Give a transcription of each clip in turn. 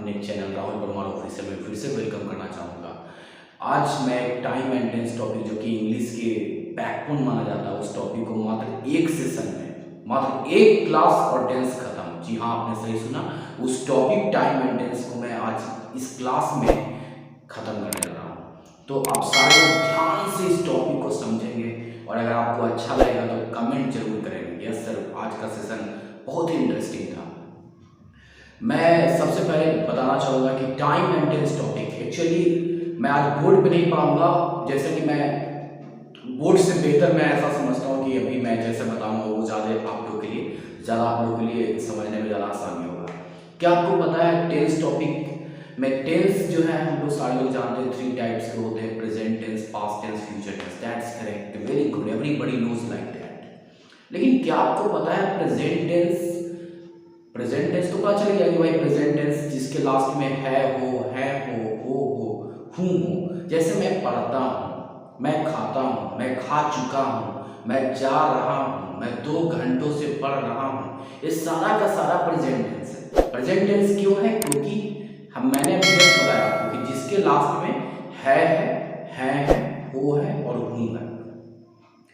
अपने channel Rahul Parmar official में फिर से वेलकम करना चाहूँगा। आज मैं टाइम एंड टेंस टॉपिक जो कि इंग्लिश के बैकबोन माना जाता है उस टॉपिक को मात्र एक सेशन में, मात्र एक क्लास और टेंस खत्म। जी हाँ, आपने सही सुना, उस टॉपिक टाइम एंड टेंस को मैं आज इस क्लास में ख़त्म करने जा रहा हूँ। तो आप सारे लोग ध्यान से इस टॉपिक को समझेंगे और अगर आपको अच्छा लगेगा तो कमेंट जरूर करेंगे। यस सर, आज का सेशन बहुत ही इंटरेस्टिंग था। मैं सबसे पहले बताना चाहूँगा कि time and tense topic actually मैं आज बोर्ड पे नहीं पढ़ाऊँगा, जैसे कि मैं बोर्ड से बेहतर मैं ऐसा समझता हूँ कि अभी मैं जैसे बताऊँगा वो ज़्यादा आप लोगों के लिए समझने में ज़्यादा आसानी होगा। क्या आपको पता है टेंस टॉपिक में टेंस जो है हम लोग सारे लोग जानते हैं 3 टाइप्स के होते हैं, present tense, past tense, future tense. That's correct, very good, everybody knows like that. लेकिन क्या आपको पता है प्रेजेंट टेंस तो पता चल गया कि भाई प्रेजेंट टेंस जिसके लास्ट में है, हो, हूँ। जैसे मैं पढ़ता हूँ, मैं खाता हूँ, मैं खा चुका हूँ, मैं जा रहा हूँ, मैं 2 घंटों से पढ़ रहा हूँ, ये सारा का सारा प्रेजेंट टेंस है। प्रेजेंट टेंस क्यों है? क्योंकि मैंने अभी जस्ट बताया आपको कि जिसके लास्ट में है, हो है और हूँ है।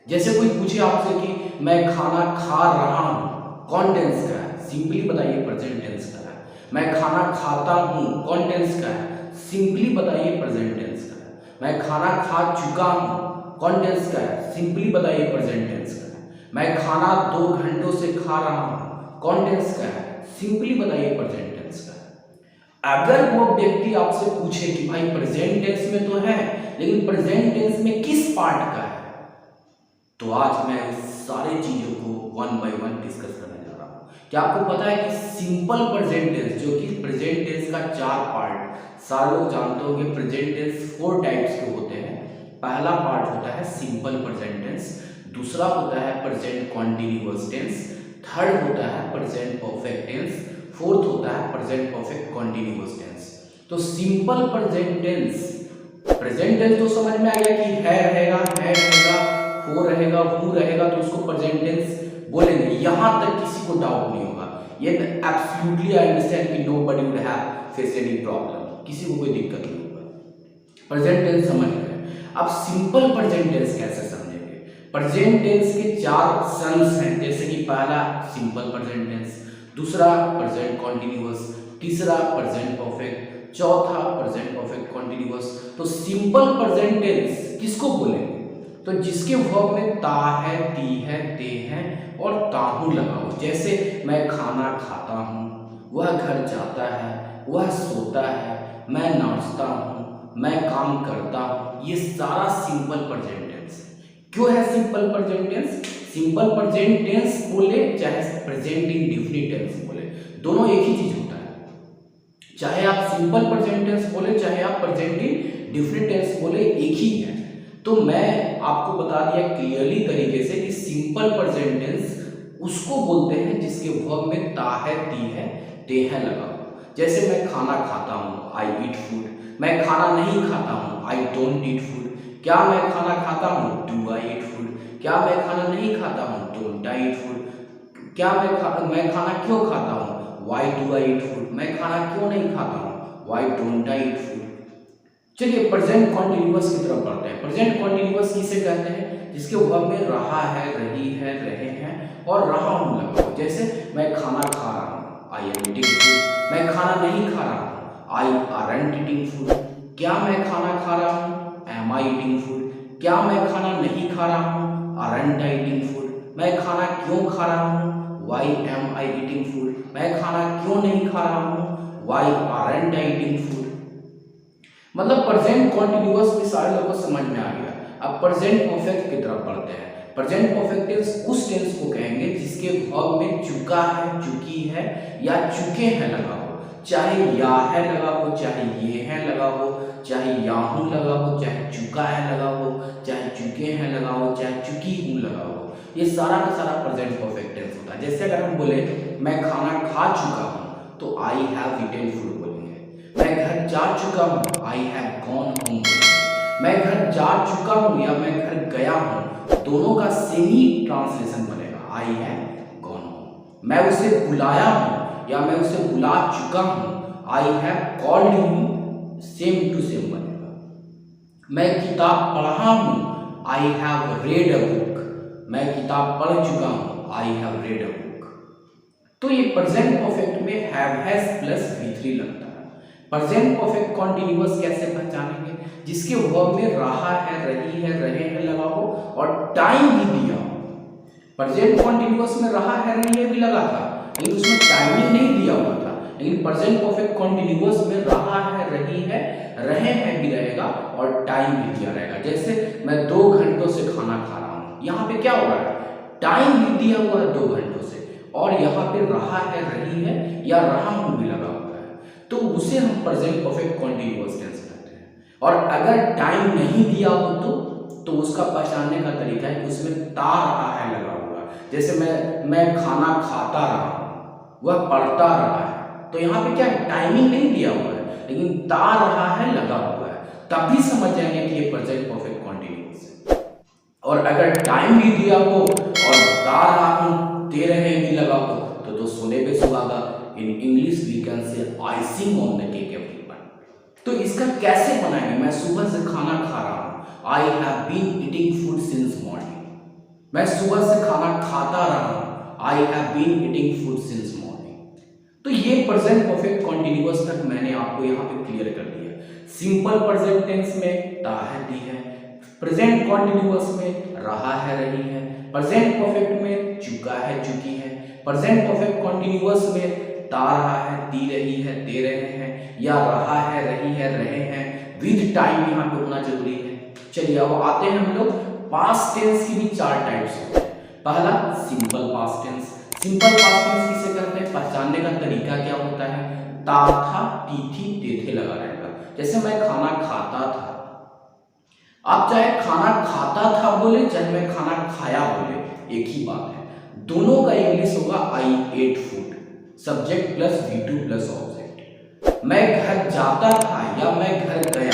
जैसे कोई पूछे आपसे कि मैं खाना खा रहा हूँ, कौन टेंस का है? सिंपली बताइए प्रेजेंट टेंस का है। मैं खाना खाता हूँ, कौन टेंस का है? सिंपली बताइए प्रेजेंट टेंस का है। मैं खाना खा चुका हूँ, कौन टेंस का है? सिंपली बताइए प्रेजेंट टेंस का है। मैं खाना 2 घंटों से खा रहा हूँ, कौन टेंस का है? सिंपली बताइए प्रेजेंट टेंस का है। अगर वो व्यक्ति आपसे पूछे कि भाई प्रेजेंट टेंस में तो है लेकिन प्रेजेंट टेंस में किस पार्ट का है, तो आज मैं सारी चीजों को 1 बाय 1 डिस्कस करने जा रहा हूँ। क्या आपको पता है कि सिंपल प्रेजेंट टेंस जो कि प्रेजेंट टेंस का 4 पार्ट, सारे लोग जानते होंगे प्रेजेंट टेंस 4 टाइप्स के होते हैं। पहला पार्ट होता है सिंपल प्रेजेंट टेंस, दूसरा होता है प्रेजेंट कॉन्टिन्यूअस टेंस, थर्ड होता है प्रेजेंट परफेक्ट टेंस, फोर्थ होता है प्रेजेंट परफेक्ट कॉन्टिन्यूअस टेंस। तो सिंपल प्रेजेंट टेंस तो समझ में आ गया कि है रहेगा, हो रहेगा, हूँ रहेगा, तो उसको प्रेजेंट टेंस बोलेंगे। यहां तक किसी को डाउट नहीं होगा। ये एब्सोल्युटली आई अंडरस्टैंड कि nobody would have face any problem, किसी को कोई दिक्कत नहीं होगा। प्रेजेंट टेंस समझ गए। अब सिंपल प्रेजेंट टेंस कैसे समझेंगे? प्रेजेंट टेंस के 4 सन्स हैं, जैसे कि पहला सिंपल प्रेजेंट टेंस, दूसरा प्रेजेंट कॉन्टिन्यूअस, तीसरा प्रेजेंट परफेक्ट, चौथा प्रेजेंट परफेक्ट कॉन्टिन्यूअस। तो सिंपल प्रेजेंट टेंस किसको बोलेंगे? तो जिसके वर्ब में ता है, ती है, ते है और ताहू लगा हो। जैसे मैं खाना खाता हूँ, वह घर जाता है, वह सोता है, मैं नाचता हूँ, मैं काम करता हूँ, ये सारा सिंपल प्रेजेंट टेंस है। क्यों है simple present tense? Simple present tense बोले चाहे प्रेजेंट इंडेफिनिट टेंस बोले, दोनों एक ही चीज होता है। चाहे आप सिंपल प्रेजेंट टेंस बोले चाहे आप प्रेजेंट इंडेफिनिट टेंस बोले, एक ही है। तो मैं आपको बता दिया क्लियरली तरीके से कि सिंपल प्रेजेंट टेंस उसको बोलते हैं जिसके वर्ब में ता है, ती है, ते है लगा हो। जैसे मैं खाना खाता हूँ, आई ईट फूड। मैं खाना नहीं खाता हूँ, आई डोंट ईट फूड। क्या मैं खाना खाता हूँ? Do I eat food. क्या मैं खाना नहीं खाता हूँ? Don't I eat food. क्या मैं खाना क्यों खाता हूँ? Why do I eat food. मैं खाना क्यों नहीं खाता हूँ? Why don't I eat food. चलिए प्रेजेंट कॉन्टिन्यूअस की तरफ बढ़ते हैं। प्रेजेंट कॉन्टिन्यूअस किसे कहते हैं? जिसके वर्ब में रहा है, रही है, रहे हैं और रहा हूं लगा हो। जैसे मैं खाना खा रहा हूं, आई एम ईटिंग फूड। मैं खाना नहीं खा रहा हूं, आई आरंट ईटिंग फूड। क्या मैं खाना खा रहा हूं? एम आई ईटिंग फूड। क्या मैं खाना नहीं खा रहा हूं? आरंट आई ईटिंग फूड। मैं खाना क्यों खा रहा हूं? वाई एम आई ईटिंग फूड। मैं खाना क्यों नहीं खा रहा हूं? वाई आरंट आई ईटिंग फूड। मतलब प्रेजेंट कॉन्टिन्यूअस में सारे लोगों को समझ में आ गया। अब प्रेजेंट परफेक्ट की तरफ बढ़ते हैं। प्रेजेंट परफेक्ट टेंस उस टेंस को कहेंगे जिसके वर्ब में चुका है, चुकी है या चुके हैं लगा हो। चाहे या है लगा हो, चाहे ये है लगा हो, चाहे याहू लगा हो, चाहे चुका है लगा हो, चाहे चुके हैं लगा हो, चाहे चुकी हूँ लगा हो, ये सारा का सारा प्रेजेंट परफेक्ट टेंस होता है। जैसे अगर हम बोले मैं खाना खा चुका हूँ तो आई हैव ईटेन फूड बोलेंगे। मैं घर जा चुका हूँ, आई हैव गॉन होम। मैं घर जा चुका हूँ या मैं घर गया हूँ, दोनों का सेम ही ट्रांसलेशन बनेगा, आई हैव गॉन होम। मैं उसे बुलाया हूँ या मैं उसे बुला चुका हूँ, I have called you same to same बनेगा। मैं किताब पढ़ा हूँ, I have read a book. मैं किताब पढ़ चुका हूँ, I have read a book. तो ये प्रेजेंट परफेक्ट में हैव हैज प्लस V3 लगता है। प्रेजेंट परफेक्ट कॉन्टिन्यूअस कैसे पहचानेंगे? जिसके वर्ब में रहा है, रही है, रहे हैं लगा हो और टाइम भी दिया हो। प्रेजेंट कॉन्टिन्यूअस में रहा है, रही है भी लगा था, लेकिन उसमें टाइमिंग नहीं दिया हुआ था। लेकिन प्रेजेंट परफेक्ट कॉन्टिन्यूअस में रहा है, रही है, रहे हैं भी रहेगा और टाइम भी दिया रहेगा। जैसे मैं 2 घंटों से खाना खा रहा हूँ, यहाँ पे क्या हो रहा है? टाइम भी दिया हुआ है 2 घंटों से, और यहाँ पे रहा है, रही है या रहा हूँ भी लगा हुआ है, तो उसे हम प्रेजेंट परफेक्ट कॉन्टिन्यूअस टेंस कहते हैं। और अगर टाइम नहीं दिया हो तो उसका पहचानने का तरीका है कि उसमें ता रहा है लगा हुआ। जैसे मैं खाना खाता रहा हूँ, वह पढ़ता रहा है, तो यहाँ पे क्या है? टाइमिंग नहीं दिया हुआ है, लेकिन ता रहा है लगा हुआ है, तभी समझ जाएंगे कि ये प्रेजेंट परफेक्ट कॉन्टिन्यूअस है। और अगर टाइम भी दिया हो और ता रहा हूँ, दे रहे भी लगा हो, तो सोने पे सुहागा। In English we can say icing on the cake everyone. तो इसका कैसे बनाएंगे? मैं सुबह से खाना खा रहा हूँ, I have been eating food since morning. मैं सुबह से खाना खाता रहा हूँ, I have been eating food since morning. तो ये प्रेजेंट परफेक्ट कॉन्टिन्यूअस तक मैंने आपको यहाँ पे क्लियर कर दिया। सिंपल प्रेजेंट टेंस में ता है, दी है। प्रेजेंट कॉन्टिन्यूअस में रहा है, रही है। प्रेजेंट परफेक्ट में चुका है, चुकी है। प्रेजेंट परफेक्ट कॉन्टिन्यूअस में ता रहा है, दी रही है, दे रहे हैं, या रहा है, रही है, रहे हैं। विद टाइम यहाँ पे होना जरूरी है। चलिए अब आते हैं हम लोग पास्ट टेंस की भी 4 टाइप्स होते हैं। पहला simple past tense. Simple past tense किसे कहते हैं? पहचानने का तरीका क्या होता है? ता, था, ती, थी, ते, थे लगा रहेगा। जैसे मैं खाना खाता था, आप चाहे खाना खाता था बोले, चाहे मैं खाना खाया बोले, एक ही बात है। दोनों का इंग्लिश होगा I ate food, subject plus V2 plus object. मैं घर जाता था या मैं घर गया,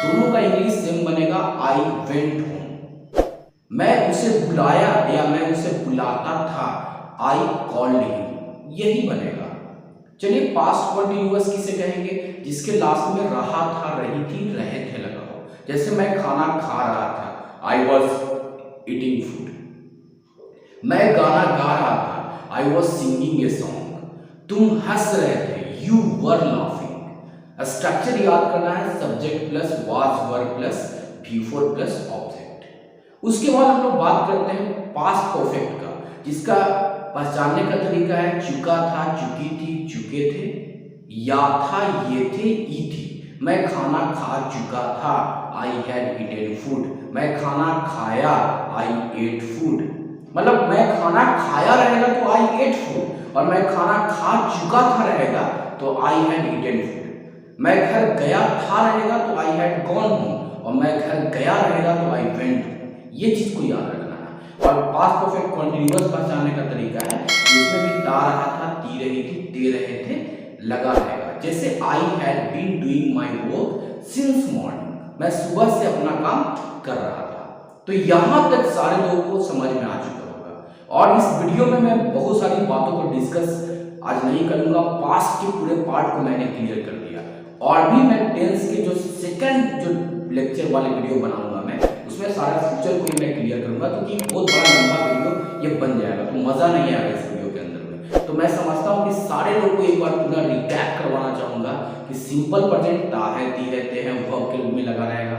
दोनों का इंग्लिश सेम बनेगा आई वेंट होम। मैं उसे बुलाया या मैं उसे बुलाता था, आई कॉल्ड हिम, यही बनेगा। चलिए पास्ट कॉन्टिन्यूअस किसे कहेंगे? जिसके लास्ट में रहा था, रही थी, रहे थे लगा हो। जैसे मैं खाना खा रहा था, आई वॉज ईटिंग फूड। मैं गाना गा रहा था, I was singing a song. तुम हंस रहे थे, यू वर लाफिंग। स्ट्रक्चर याद करना है, subject plus was were plus V4 plus object. उसके बाद हम लोग बात करते हैं पास्ट परफेक्ट का, जिसका पहचानने का तरीका है चुका था, चुकी थी, चुके थे, या था, ये थे, ई थी। मैं खाना खा चुका था, आई हैड ईटेन फूड। मैं खाना खाया, आई एट फूड। मतलब मैं खाना खाया रहेगा तो आई एट फूड, और मैं खाना खा चुका था रहेगा तो आई हैड ईटेन फूड। मैं घर गया था रहेगा तो आई हैड गॉन होम, और मैं घर गया रहेगा तो आई वेंट होम। ये चीज को याद रखना है। और पास्ट परफेक्ट कॉन्टिन्यूअस पहचानने का तरीका है, उसमें भी ता रहा था, ती रही थी, ते रहे थे लगा रहेगा। जैसे I had been doing my work since morning. मैं सुबह से अपना काम कर रहा था। तो यहां तक सारे लोगों को समझ में आ चुका होगा। और इस वीडियो में मैं बहुत सारी बातों को डिस्कस आज नहीं करूंगा। पास्ट के पूरे पार्ट को मैंने क्लियर कर दिया, और भी मैं टेंस के जो सेकंड जो लेक्चर वाले वीडियो बनाऊंगा मैं, उसमें सारा फ्यूचर को ही मैं क्लियर करूंगा, क्योंकि बहुत बड़ा लंबा वीडियो ये बन जाएगा, तो मजा नहीं आएगा इस वीडियो के अंदर में। तो मैं समझता हूँ कि सारे लोगों को एक बार पूरा रिकैप करवाना चाहूंगा कि सिंपल प्रेजेंट ता है, ती है, ते है, वर्ब के रूप में लगा रहेगा।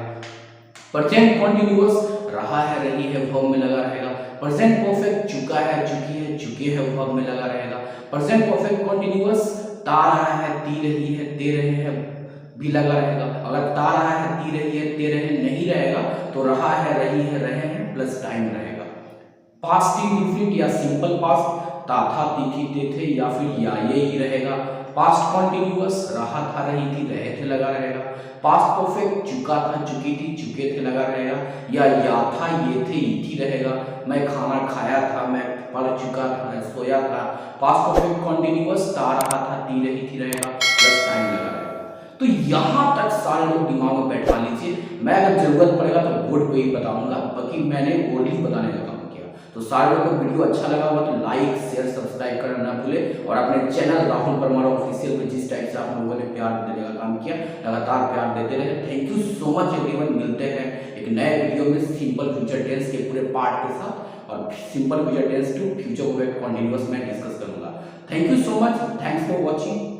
प्रेजेंट कॉन्टिन्यूअस रहा है, रही है, वर्ब में लगा रहेगा। प्रेजेंट परफेक्ट चुका है, चुकी है, चुके हैं, वर्ब में लगा रहेगा। प्रेजेंट परफेक्ट कॉन्टिन्यूअस ता रहा है, ती रही है, ते रहे हैं भी लगा रहेगा। अगर ता रहा है, ती रही है, ते रहे नहीं रहेगा तो रहा है, रही है, रहे हैं प्लस टाइम रहेगा। पास्ट इंडेफिनिट या सिंपल पास्ट ता था, ती थी, ते थे, या फिर या ये ही रहेगा। पास्ट कॉन्टिन्यूअस रहा था, रही थी, रहे थे लगा रहेगा। पास्ट परफेक्ट चुका था, चुकी थी, चुके थे लगा रहेगा। या था, ये थे, ई थी रहेगा। मैं खाना खाया था, मैं पढ़ चुका था, मैं सोया था। पास्ट परफेक्ट कॉन्टिन्यूअस ता रहा था, ती रही थी रहेगा प्लस टाइम लगा रहेगा। तो यहां तक सारे लोग दिमाग में बैठा लीजिए। मैं अगर जरूरत पड़ेगा तो बोर्ड पे ही बताऊंगा, बाकी मैंने ओरली बताने का काम किया। तो सारे लोगों को वीडियो अच्छा लगा होगा तो लाइक शेयर सब्सक्राइब करना ना भूले, और अपने चैनल राहुल परमार ऑफिशियल में जिस टाइप से आप लोगों ने प्यार देने का काम किया, लगातार प्यार देते रहे। Thank you so much everyone. मिलते हैं एक नए वीडियो में सिंपल फ्यूचर टेंस के पूरे पार्ट के साथ, और simple future tense to future perfect continuous मैं डिस्कस करूंगा। Thank you so much, thanks for watching.